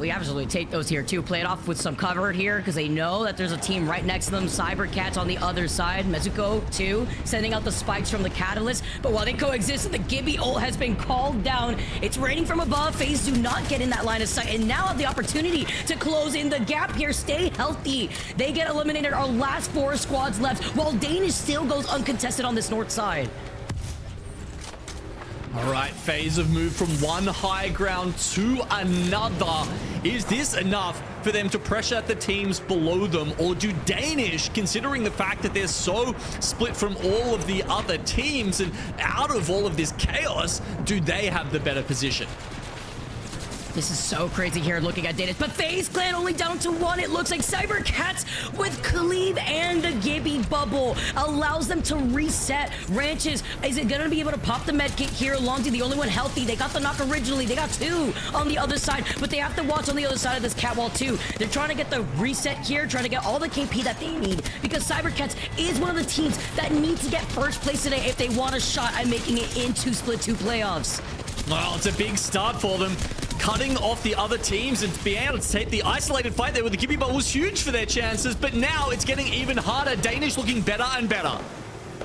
We absolutely take those here too. Play it off with some cover here because they know that there's a team right next to them. Cybercats on the other side. Mezuko too, sending out the spikes from the Catalyst. But while they coexist, the Gibby ult has been called down. It's raining from above. FaZe do not get in that line of sight and now have the opportunity to close in the gap here. Stay healthy. They get eliminated. Our last 4 squads left while Danish still goes uncontested on this north side. All right, FaZe have moved from one high ground to another. Is this enough for them to pressure the teams below them? Or do Danish, considering the fact that they're so split from all of the other teams and out of all of this chaos, do they have the better position? This is so crazy here looking at Natus, but FaZe Clan only down to 1. It looks like Cybercats with Cleave and the Gibby bubble allows them to reset. Ranches, is it gonna be able to pop the medkit here? Lonzy, the only one healthy. They got the knock originally. They got 2 on the other side, but they have to watch on the other side of this catwall too. They're trying to get the reset here, trying to get all the KP that they need because Cybercats is one of the teams that needs to get first place today if they want a shot at making it into Split 2 playoffs. Well, it's a big start for them. Cutting off the other teams and being able to take the isolated fight there with the Gibby bubble was huge for their chances, but now it's getting even harder. Danish looking better and better.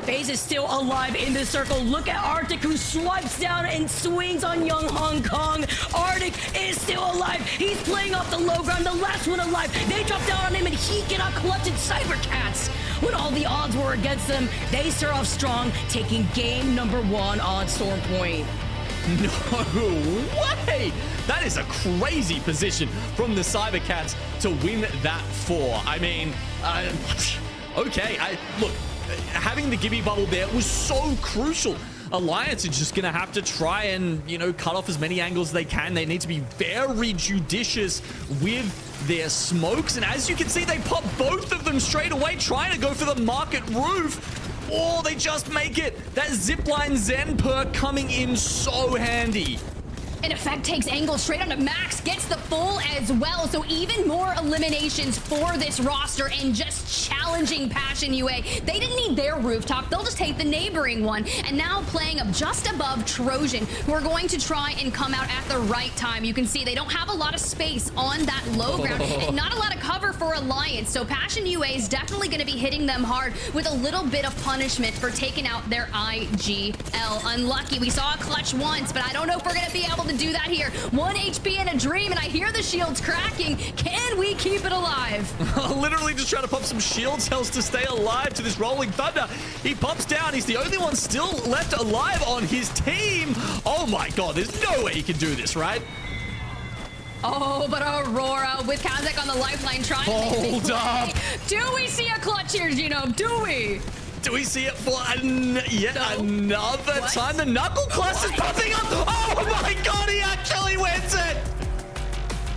FaZe is still alive in this circle. Look at Arctic, who swipes down and swings on Young Hong Kong. Arctic is still alive. He's playing off the low ground, the last one alive. They drop down on him and he cannot clutch it. Cybercats, when all the odds were against them, they start off strong, taking game number 1 on Storm Point. No way! That is a crazy position from the Cybercats to win that 4. I mean, okay. Look, having the Gibby bubble there was so crucial. Alliance is just going to have to try and, you know, cut off as many angles as they can. They need to be very judicious with their smokes. And as you can see, they pop both of them straight away, trying to go for the market roof. Oh, they just make it. That zipline Zen perk coming in so handy. In effect, takes angle straight onto Max, gets the full as well. So even more eliminations for this roster and just challenging Passion UA. They didn't need their rooftop. They'll just take the neighboring one. And now playing up just above Trojan, who are going to try and come out at the right time. You can see they don't have a lot of space on that low ground and not a lot of cover for Alliance. So Passion UA is definitely going to be hitting them hard with a little bit of punishment for taking out their IGL. Unlucky. We saw a clutch once, but I don't know if we're going to be able to do that here. 1 HP and a dream, and I hear the shields cracking. Can we keep it alive? Literally just trying to pop some shield cells to stay alive to this Rolling Thunder. He pops down. He's the only one still left alive on his team. Oh my god, there's no way he can do this, right? Oh, but Aurora with Kazakh on the lifeline trying to make a big play. Hold up. Do we see a clutch here, Gino? Do we? Do we see it for yet another time? The knuckle cluster's popping up. Oh my god, he actually wins it.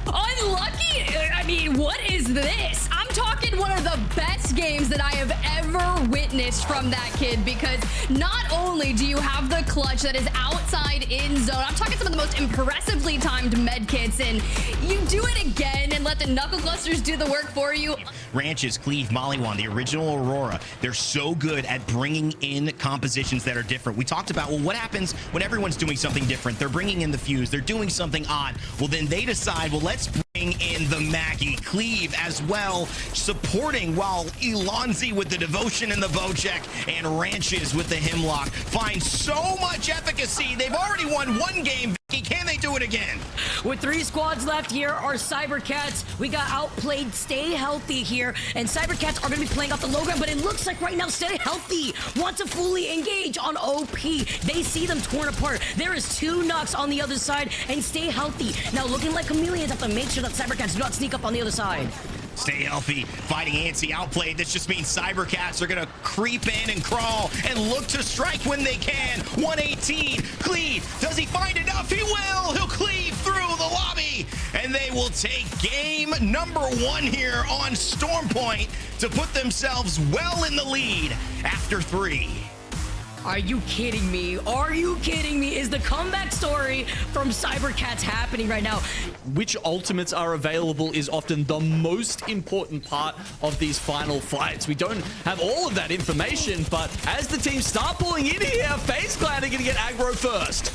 Unlucky? I mean, what is this? I'm talking one of the best games that I have ever witnessed from that kid, because not only do you have the clutch that is outside in zone, I'm talking some of the most impressively timed med kits, and you do it again and let the knuckle clusters do the work for you. Ranches, Cleave, Mollywan, the original Aurora, they're so good at bringing in compositions that are different. We talked about, well, what happens when everyone's doing something different? They're bringing in the fuse, they're doing something odd. Well, then they decide, well, let's bring in the Maggie. Cleave as well, supporting, while Elonzi with the devotion and the bow check, and Ranches with the hemlock find so much efficacy. They've already won 1 game. Can they do it again? With 3 squads left here, our Cybercats, we got outplayed. Stay healthy here, and Cybercats are going to be playing off the low ground, but it looks like right now Stay Healthy want to fully engage on OP. They see them torn apart. There is 2 knocks on the other side, and Stay Healthy now looking like chameleons have to make sure that Cybercats do not sneak up on the other side. Stay healthy, fighting antsy, outplayed. This just means Cybercats are gonna creep in and crawl and look to strike when they can. 118, Cleave, does he find enough? He will, he'll cleave through the lobby, and they will take game number 1 here on Storm Point to put themselves well in the lead after 3. Are you kidding me? Are you kidding me? Is the comeback story from Cybercats happening right now? Which ultimates are available is often the most important part of these final fights. We don't have all of that information, but as the teams start pulling in here, FaZe Clan are going to get aggro first.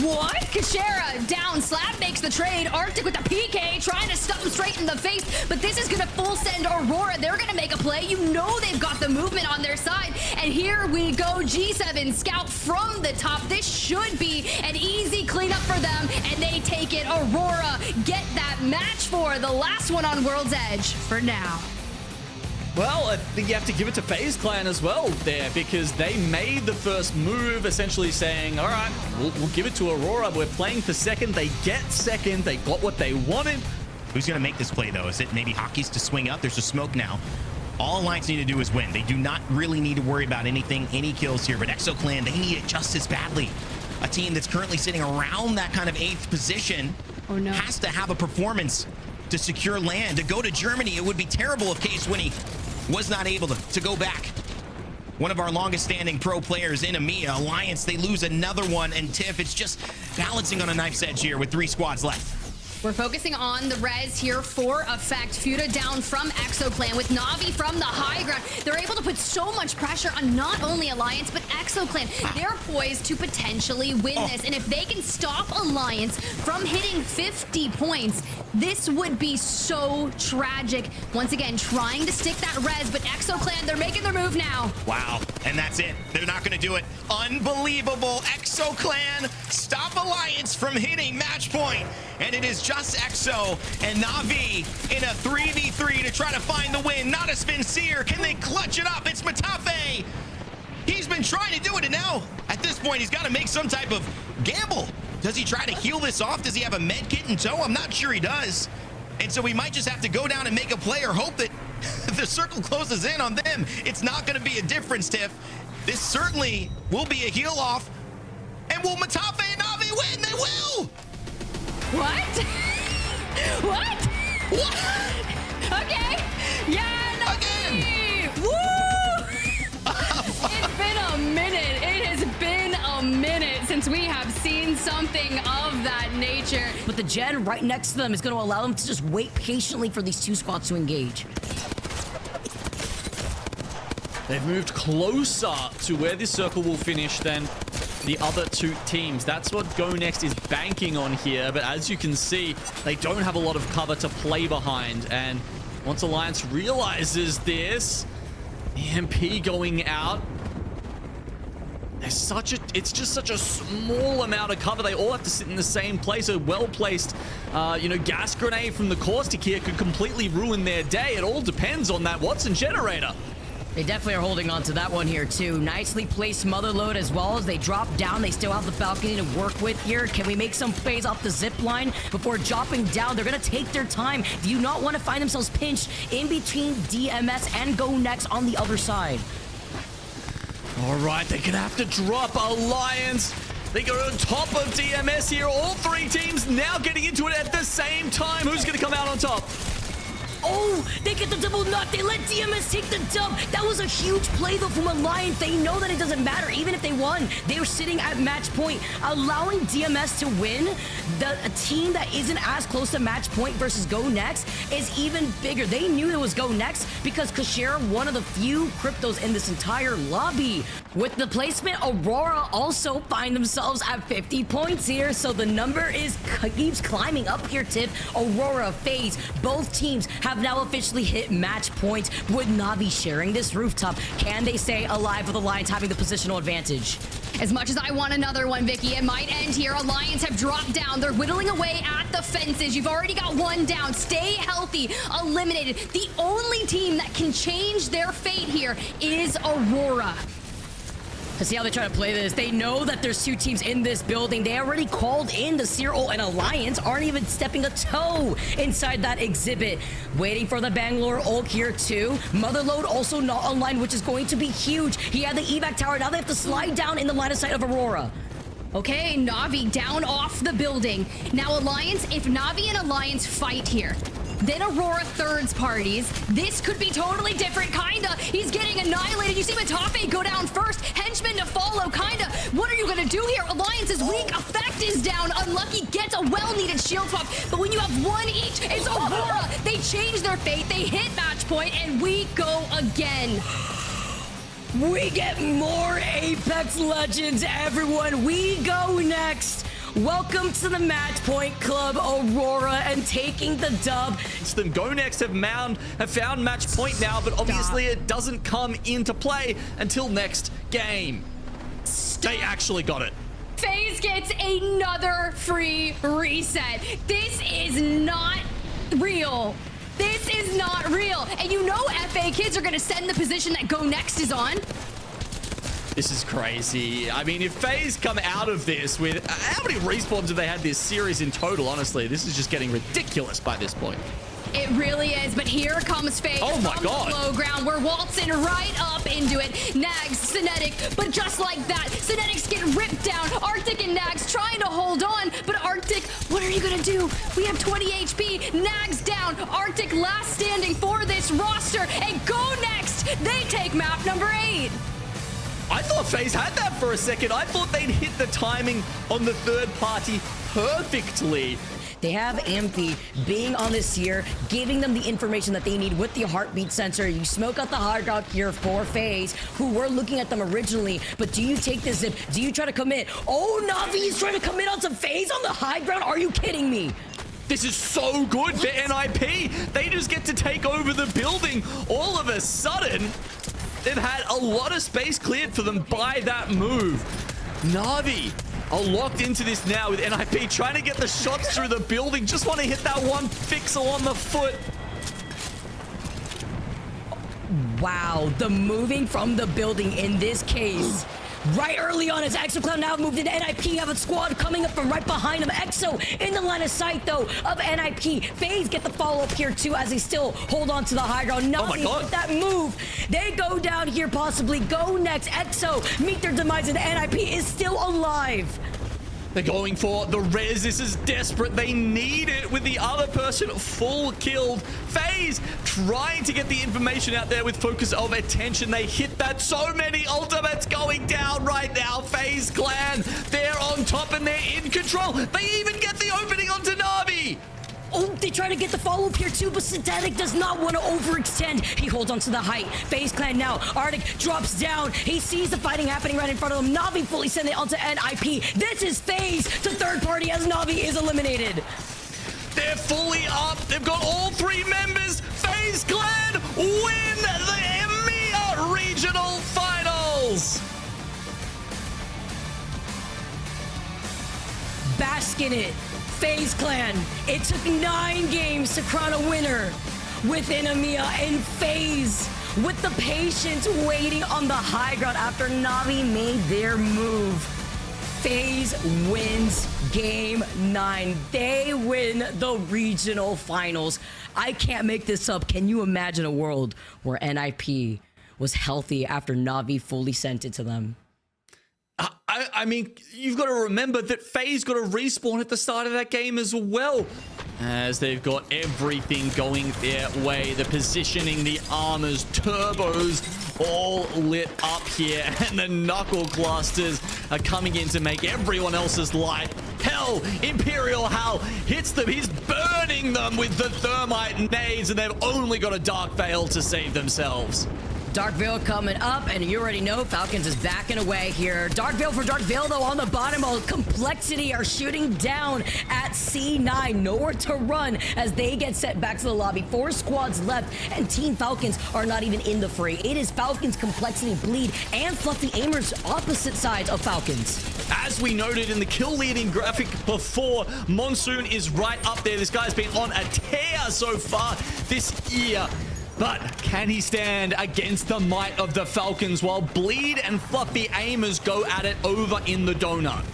What? Kashera down. Slap makes the trade. Arctic with the PK, trying to stuff him straight in the face. But this is going to full send Aurora. They're going to make a play. You know they've got the movement on their side. And here we go. G7 scout from the top. This should be an easy cleanup for them. And they take it. Aurora get that match for the last one on World's Edge for now. Well, I think you have to give it to FaZe Clan as well there, because they made the first move, essentially saying, all right, we'll give it to Aurora. We're playing for second. They get second. They got what they wanted. Who's going to make this play, though? Is it maybe Hockey's to swing up? There's a smoke now. All Alliance need to do is win. They do not really need to worry about anything, any kills here, but Exo Clan, they need it just as badly. A team that's currently sitting around that kind of 8th position has to have a performance to secure land. To go to Germany, it would be terrible if K-Swinny was not able to go back. One of our longest standing pro players in EMEA. Alliance, they lose another one, and Tiff, it's just balancing on a knife's edge here with 3 squads left. We're focusing on the res here for effect. Fuda down from Exo Clan with Na'Vi from the high ground. They're able to put so much pressure on not only Alliance, but Exo Clan. They're poised to potentially win this. And if they can stop Alliance from hitting 50 points, this would be so tragic. Once again, trying to stick that res, but Exo Clan, they're making their move now. Wow, and that's it. They're not going to do it. Unbelievable. Exo Clan stop Alliance from hitting match point. And it is just Exo and Na'Vi in a 3v3 to try to find the win. Natus Vincere, can they clutch it up? It's Matafe. He's been trying to do it, and now at this point he's got to make some type of gamble. Does he try to heal this off? Does he have a med kit in tow? I'm not sure he does. And so we might just have to go down and make a play or hope that the circle closes in on them. It's not going to be a difference, Tiff. This certainly will be a heal off. And will Matafe and Na'Vi win? They will! What? What? Okay. Yeah, no. Again. Woo! It's been a minute. It has been a minute since we have seen something of that nature. But the gen right next to them is going to allow them to just wait patiently for these 2 squads to engage. They've moved closer to where this circle will finish than the other 2 teams. That's what Go Next is banking on here. But as you can see, they don't have a lot of cover to play behind. And once Alliance realizes this, EMP going out. It's just such a small amount of cover. They all have to sit in the same place. A well-placed, gas grenade from the caustic here could completely ruin their day. It all depends on that Watson generator. They definitely are holding on to that one here, too. Nicely placed mother load as well as they drop down. They still have the balcony to work with here. Can we make some plays off the zip line before dropping down? They're going to take their time. Do you not want to find themselves pinched in between DMS and Go Next on the other side? All right, they're going to have to drop Alliance. They go on top of DMS here. All 3 teams now getting into it at the same time. Who's going to come out on top? Oh, they get the double knock. They let DMS take the dub. That was a huge play, though, from Alliance. They know that it doesn't matter. Even if they won, they were sitting at match point. Allowing DMS to win, a team that isn't as close to match point versus Go Next is even bigger. They knew it was Go Next because Kashera, one of the few cryptos in this entire lobby. With the placement, Aurora also find themselves at 50 points here. So the number keeps climbing up here, Tiff. Aurora, FaZe, both teams have now officially hit match point. With Na'Vi sharing this rooftop, can they stay alive with Alliance having the positional advantage? As much as I want another one, Vicky, it might end here. Alliance have dropped down. They're whittling away at the fences. You've already got one down. Stay healthy. Eliminated. The only team that can change their fate here is Aurora. To see how they try to play this, they know that there's 2 teams in this building. They already called in the Cyril and Alliance, aren't even stepping a toe inside that exhibit. Waiting for the Bangalore ult here too. Motherload also not online, which is going to be huge. He had the evac tower. Now they have to slide down in the line of sight of Aurora. Okay, Na'Vi down off the building. Now Alliance, if Na'Vi and Alliance fight here, then Aurora thirds parties. This could be totally different, kinda. He's getting annihilated. You see Matafe go down first. Henchman to follow, kinda. What are you gonna do here? Alliance is weak. Effect is down. Unlucky gets a well-needed shield swap. But when you have 1 each, it's Aurora. They change their fate. They hit match point, and we go again. We get more Apex Legends, everyone. We go next. Welcome to the Match Point Club, Aurora, and taking the dub. It's them. Go Next have found Match Point now, but obviously it doesn't come into play until next game. They actually got it. FaZe gets another free reset. This is not real. This is not real. And you know FA kids are going to send the position that Go Next is on. This is crazy. I mean, if FaZe come out of this with... how many respawns have they had this series in total, honestly? This is just getting ridiculous by this point. It really is, but here comes FaZe oh my God. The low ground. We're waltzing right up into it. Nags, Synetic, but just like that, Synetics get ripped down. Arctic and Nags trying to hold on, but Arctic, what are you gonna do? We have 20 HP, Nags down. Arctic last standing for this roster, and Go Next, they take map number 8. I thought FaZe had that for a second. I thought they'd hit the timing on the third party perfectly. They have Amphi being on this here, giving them the information that they need with the heartbeat sensor. You smoke out the high ground here for FaZe, who were looking at them originally. But do you take the zip? Do you try to commit? Oh, Navi is trying to commit onto FaZe on the high ground. Are you kidding me? This is so good for NIP. They just get to take over the building all of a sudden. They've had a lot of space cleared for them by that move. Navi are locked into this now with NIP trying to get the shots through the building. Just want to hit that one fixel on the foot. Wow, the moving from the building in this case. Right early on as Exo Clan now moved into NIP, have a squad coming up from right behind him. Exo in the line of sight though of NIP. FaZe get the follow up here too as they still hold on to the high ground. Navi with that move. They go down here possibly. Go Next. Exo meet their demise and NIP is still alive. They're going for the res. This is desperate. They need it with the other person full killed. FaZe trying to get the information out there with focus of attention. They hit that. So many ultimates going down right now. FaZe Clan, they're on top and they're in control. They even get the opening onto Navi. Oh, they try to get the follow-up here too, but Synthetic does not want to overextend. He holds onto the height. FaZe Clan now. Arctic drops down. He sees the fighting happening right in front of him. Navi fully sent it onto NIP. This is FaZe to third party as Navi is eliminated. They're fully up. They've got all 3 members. FaZe Clan win the EMEA Regional Finals. Bask in it. FaZe Clan, it took 9 games to crown a winner within EMEA, and FaZe with the patience waiting on the high ground after Navi made their move. FaZe wins game 9. They win the regional finals. I can't make this up. Can you imagine a world where NIP was healthy after Navi fully sent it to them? I mean, you've got to remember that FaZe got a respawn at the start of that game as well. As they've got everything going their way. The positioning, the armors, turbos, all lit up here. And the knuckle clusters are coming in to make everyone else's life hell. Imperial Hal hits them. He's burning them with the thermite nades. And they've only got a Dark Veil to save themselves. Dark Veil coming up, and you already know Falcons is backing away here. Dark Veil for Dark Veil, though, on the bottom. All Complexity are shooting down at C9. Nowhere to run as they get set back to the lobby. 4 squads left, and Team Falcons are not even in the fray. It is Falcons, Complexity, Bleed, and Fluffy Aimers opposite sides of Falcons. As we noted in the kill leading graphic before, Monsoon is right up there. This guy's been on a tear so far this year. But can he stand against the might of the Falcons while Bleed and Fluffy Aimers go at it over in the donut?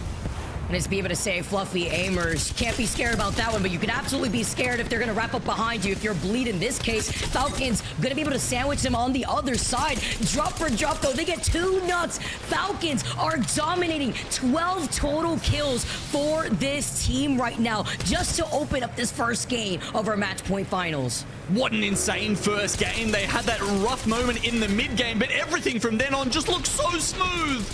And it's be able to say Fluffy Aimers. Can't be scared about that one, but you can absolutely be scared if they're going to wrap up behind you. If you're Bleed in this case, Falcons going to be able to sandwich them on the other side. Drop for drop, though. They get 2 nuts. Falcons are dominating. 12 total kills for this team right now, just to open up this first game of our Match Point Finals. What an insane first game. They had that rough moment in the mid game, but everything from then on just looks so smooth.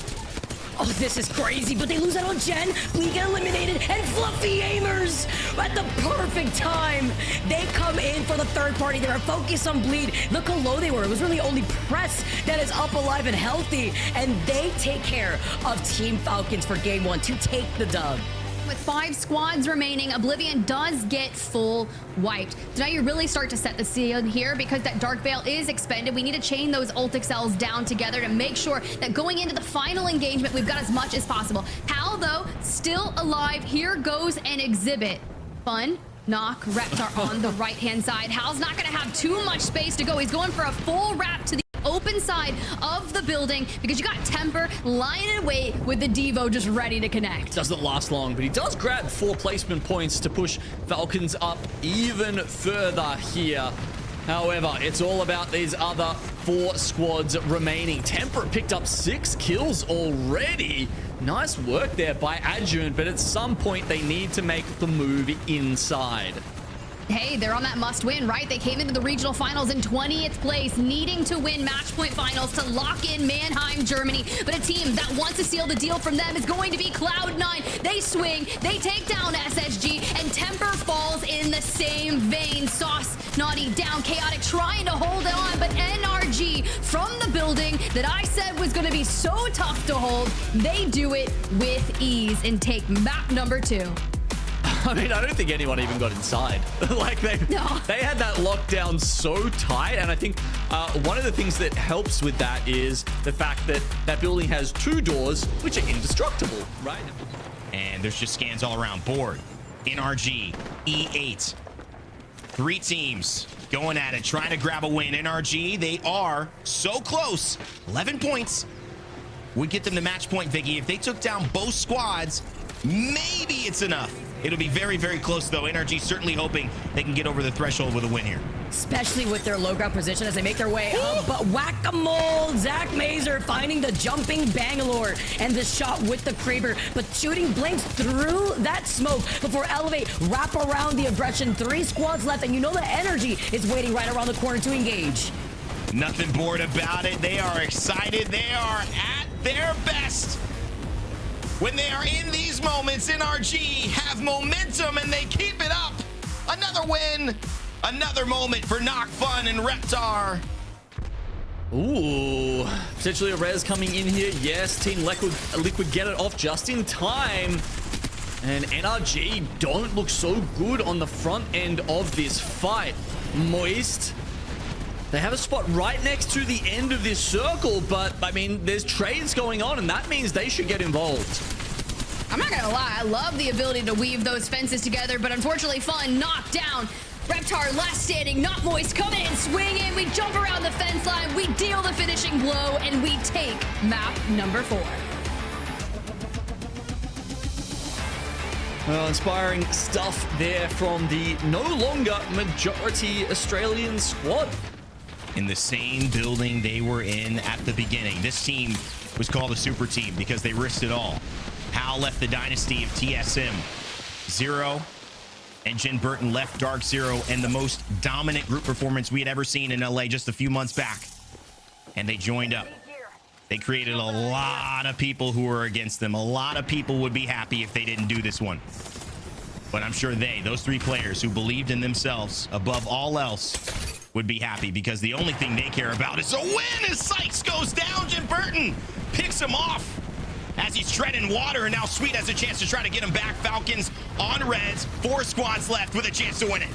Oh, this is crazy, but they lose out on Jen. Bleed get eliminated, and Fluffy Aimers at the perfect time. They come in for the third party. They were focused on Bleed. Look how low they were. It was really only Press that is up, alive, and healthy. And they take care of Team Falcons for game 1 to take the dub. With 5 squads remaining, Oblivion does get full wiped. So now you really start to set the scene here because that Dark Veil is expended. We need to chain those ult accels down together to make sure that going into the final engagement, we've got as much as possible. Hal, though, still alive. Here goes an exhibit. Fun. Knock, Reptar on the right-hand side. Hal's not going to have too much space to go. He's going for a full wrap to the open side of the building because you got Temper lying in wait with the Devo just ready to connect. Doesn't last long, but he does grab 4 placement points to push Falcons up even further here. However, it's all about these other 4 squads remaining. Temper picked up 6 kills already. Nice work there by Adjuvant, but at some point they need to make the move inside. Hey, they're on that must win, right? They came into the regional finals in 20th place, needing to win match point finals to lock in Mannheim, Germany. But a team that wants to seal the deal from them is going to be Cloud9. They swing, they take down SSG, and Temper falls in the same vein. Sauce, Naughty down, Chaotic trying to hold on, but NRG from the building that I said was going to be so tough to hold, they do it with ease and take map number 2. I mean, I don't think anyone even got inside. Like, they had that lockdown so tight, and I think one of the things that helps with that is the fact that that building has 2 doors, which are indestructible, right? And there's just scans all around. Board, NRG, E8. 3 teams going at it, trying to grab a win. NRG, they are so close. 11 points would get them to match point, Viggy. If they took down both squads, maybe it's enough. It'll be very, very close, though. NRG certainly hoping they can get over the threshold with a win here. Especially with their low ground position as they make their way up. But whack-a-mole, Zach Mazer finding the jumping Bangalore and the shot with the Kraber, but shooting blanks through that smoke before Elevate wrap around the aggression. 3 squads left, and you know the energy is waiting right around the corner to engage. Nothing bored about it. They are excited. They are at their best. When they are in these moments, NRG have momentum and they keep it up. Another win, another moment for Knock Fun and Reptar. Ooh, potentially a res coming in here. Yes, Team Liquid get it off just in time. And NRG don't look so good on the front end of this fight. Moist. They have a spot right next to the end of this circle, but I mean, there's trades going on, and that means they should get involved. I'm not gonna lie, I love the ability to weave those fences together, but unfortunately, Fun knocked down. Reptar last standing, not Moist, coming in, swinging. We jump around the fence line, we deal the finishing blow, and we take map number 4. Well, inspiring stuff there from the no longer majority Australian squad. In the same building they were in at the beginning. This team was called a super team because they risked it all. Hal left the dynasty of TSM. Zero and Jin Burton left Dark Zero, and the most dominant group performance we had ever seen in LA just a few months back. And they joined up. They created a lot of people who were against them. A lot of people would be happy if they didn't do this one. But I'm sure those 3 players who believed in themselves above all else, would be happy because the only thing they care about is a win as Sykes goes down. Jim Burton picks him off as he's treading water, and now Sweet has a chance to try to get him back. Falcons on reds, 4 squads left with a chance to win it.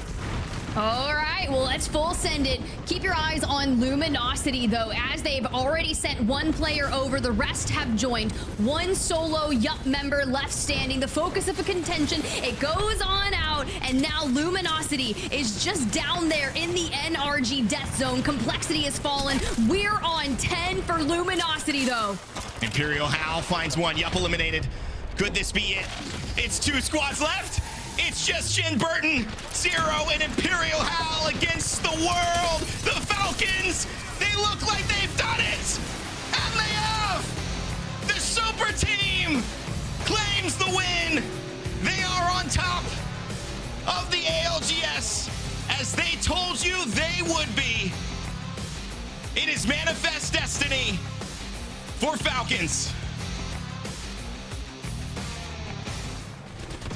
All right, well, let's full send it. Keep your eyes on Luminosity, though, as they've already sent 1 player over. The rest have joined. 1 solo Yup member left standing. The focus of a contention. It goes on out, and now Luminosity is just down there in the NRG death zone. Complexity has fallen. We're on 10 for Luminosity, though. Imperial Hal finds 1. Yup eliminated. Could this be it? It's 2 squads left. It's just Jin Burton, Zero, and Imperial Hal against the world. The Falcons, they look like they've done it. And they have. The super team claims the win. They are on top of the ALGS, as they told you they would be. It is manifest destiny for Falcons.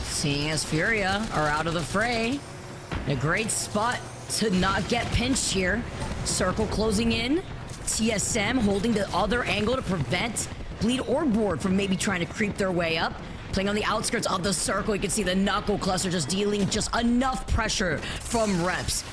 Seeing as Furia are out of the fray, a great spot to not get pinched here. Circle closing in. TSM holding the other angle to prevent Bleed or Board from maybe trying to creep their way up. playing on the outskirts of the circle. You can see the knuckle cluster just dealing just enough pressure from reps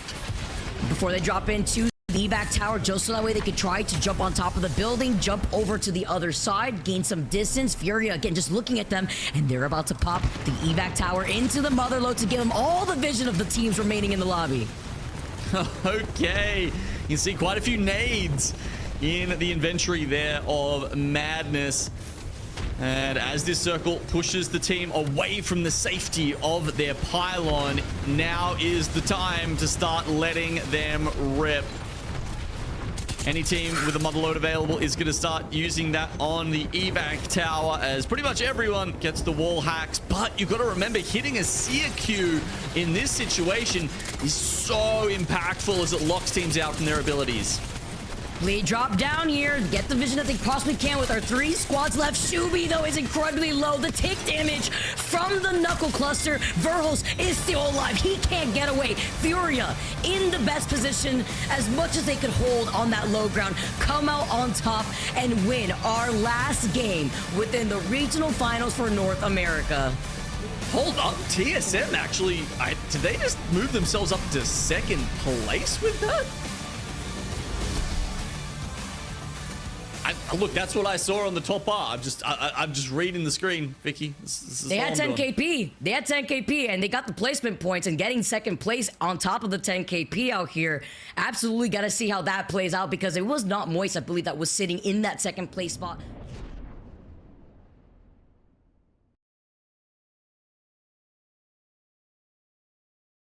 before they drop into the evac tower, just so that way they could try to jump on top of the building, jump over to the other side, gain some distance. Fury, again, just looking at them, and they're about to pop the evac tower into the motherlode to give them all the vision of the teams remaining in the lobby. Okay, you can see quite a few nades in the inventory there of Madness. And as this circle pushes the team away from the safety of their pylon, now is the time to start letting them rip. Any team with a motherlode available is going to start using that on the evac tower, as pretty much everyone gets the wall hacks. But you've got to remember, hitting a seer Q in this situation is so impactful as it locks teams out from their abilities. Lead drop down here, get the vision that they possibly can with our 3 squads left. Shubi, though, is incredibly low. The tick damage from the knuckle cluster. Verhos is still alive. He can't get away. Furia in the best position as much as they could hold on that low ground. Come out on top and win our last game within the regional finals for North America. Hold up, TSM actually, did they just move themselves up to second place with that? Look, that's what I saw on the top bar. I'm just reading the screen, Vicky. They had 10 KP. They had 10 KP, and they got the placement points, and getting second place on top of the 10 KP out here. Absolutely got to see how that plays out, because it was not Moist, I believe, that was sitting in that second place spot.